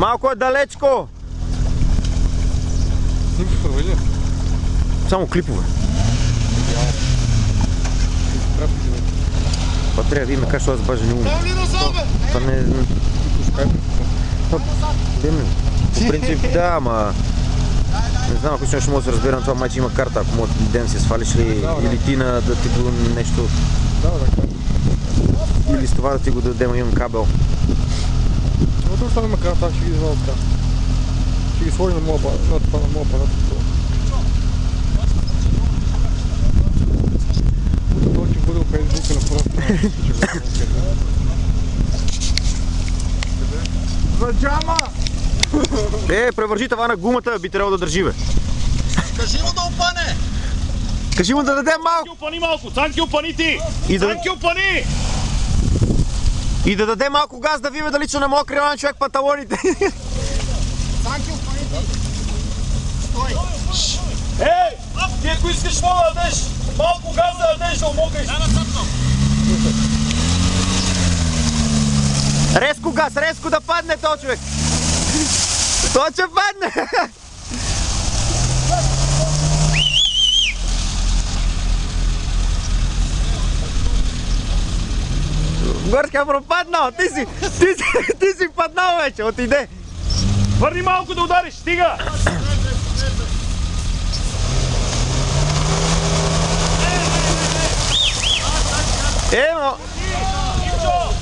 Малко е далечко! Снимки ли? Само клипове. Това трябва да видим как ще аз бажа не умам. Това не... По принцип да, ама... Не знам, ако ще мога да се разбирам това, майче има карта, ако може ден си свалиш или ти на да ти го нещо... Или с това да ти го дадем, имам кабел. Отдолу там има карта, ще ги извадя така. Ще ги сложи на моя апарат. Това ще бъде в Фейсбука на просто. За джама! Превържи това на гумата, би трябвало да държи, бе. Кажи му да опане! Кажи му да даде малко! Цанки опани малко! Цанки опани ти! И да... Цанки опани! И да даде малко газ да видим дали че не мога крила на човек панталоните. Цанки опани ти! Стой! Ей! Ти ако искаш мога да дадеш малко газ да дадеш да умокаш! Резко газ, резко да падне този човек! Той ще падне! Горска пропаднал! Ти си паднал вече, отиде! Върни малко да удариш, стига! Но... Ивчо!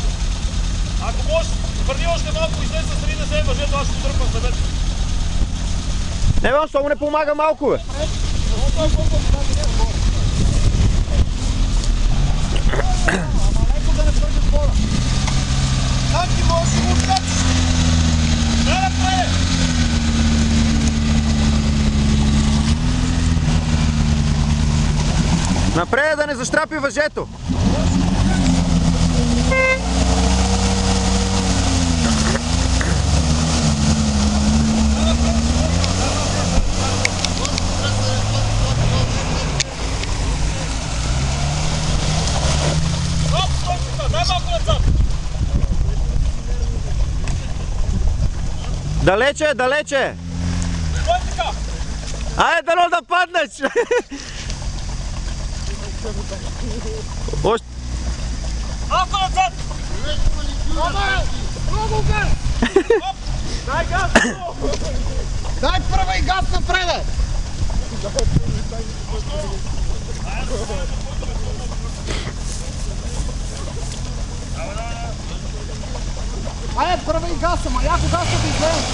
Ако можеш, върни още малко, излез с страни да се въжето, аз ще тръпвам съвет. Не бе, защо му не помага малко, бе? Как ти можеш да го откачиш? Напред да не защрапи въжето! Далече, далече! Айде дано да паднеш! Още... Малко назад! Много газ! Дай газ! Дай първа и газ напреде! Айде първа и газ, ама яко газ да излезе!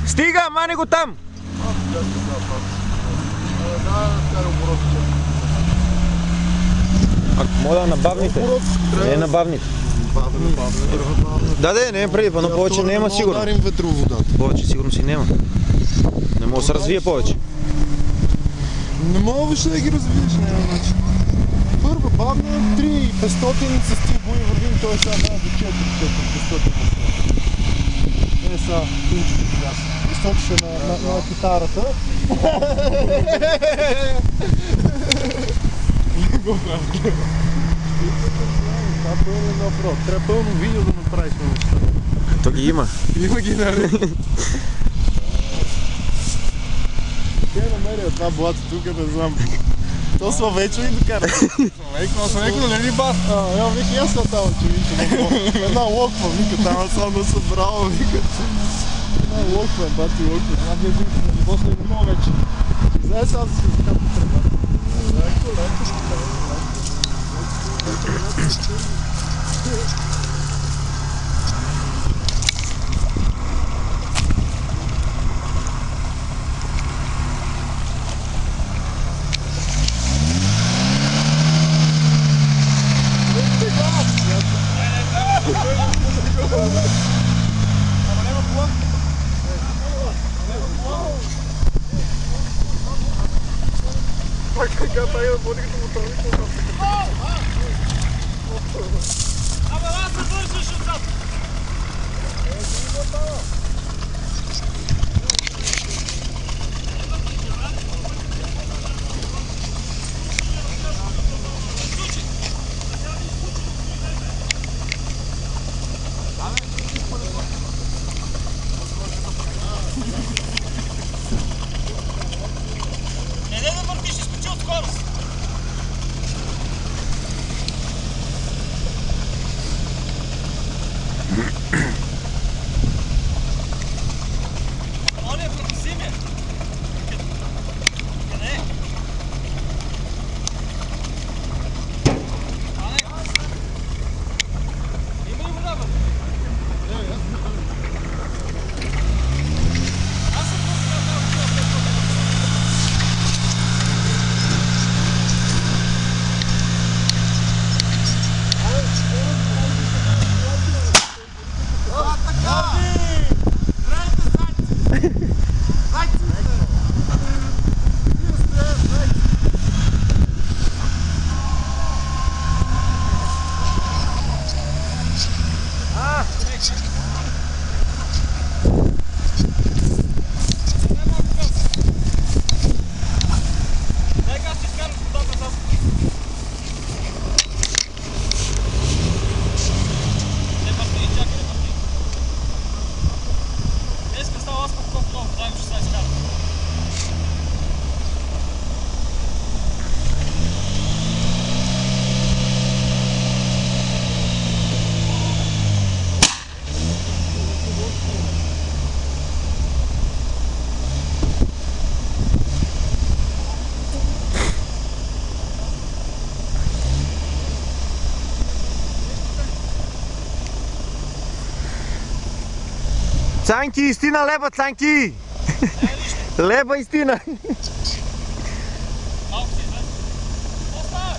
Стига, мани го там! Моля набавните. Не набавните. Да, не е преди, но повече не има сигурно. Повече сигурно си няма. Не мога да се развие повече. Не мога въобще да ги развиеш, няма начин. Първа бавна, 3500 с тия бои вървим, той сега дава до 4-500. Е, сега, тънчето газ. Източи на китарата. Не го правя. Това пълно е направо. Трябва пълно видео да направиш на неща. То ги има. Има ги, нали? Къде намеря това блато тук, не знам. То Славейчо ни докара. Славейко, нали бас? Я вика, я съм там, че вика. Една локва, вика, там съм да се браво, вика. Една локва, бати локва. Една вика, после не мога вече. Знаеш, аз си така потреба. Леко ще кажа. Go! Ама няма кола. Така тая води като моторник. Абе, аз не вършиш отзад! Не да въртиш, изкочи от скорост! Оля, върти ме! Къде е? Има ли вода, бе? Аз съм просто на тази вода. Цанки, истина леба, Цанки! Леба, истина! Малко си, бе. Какво става?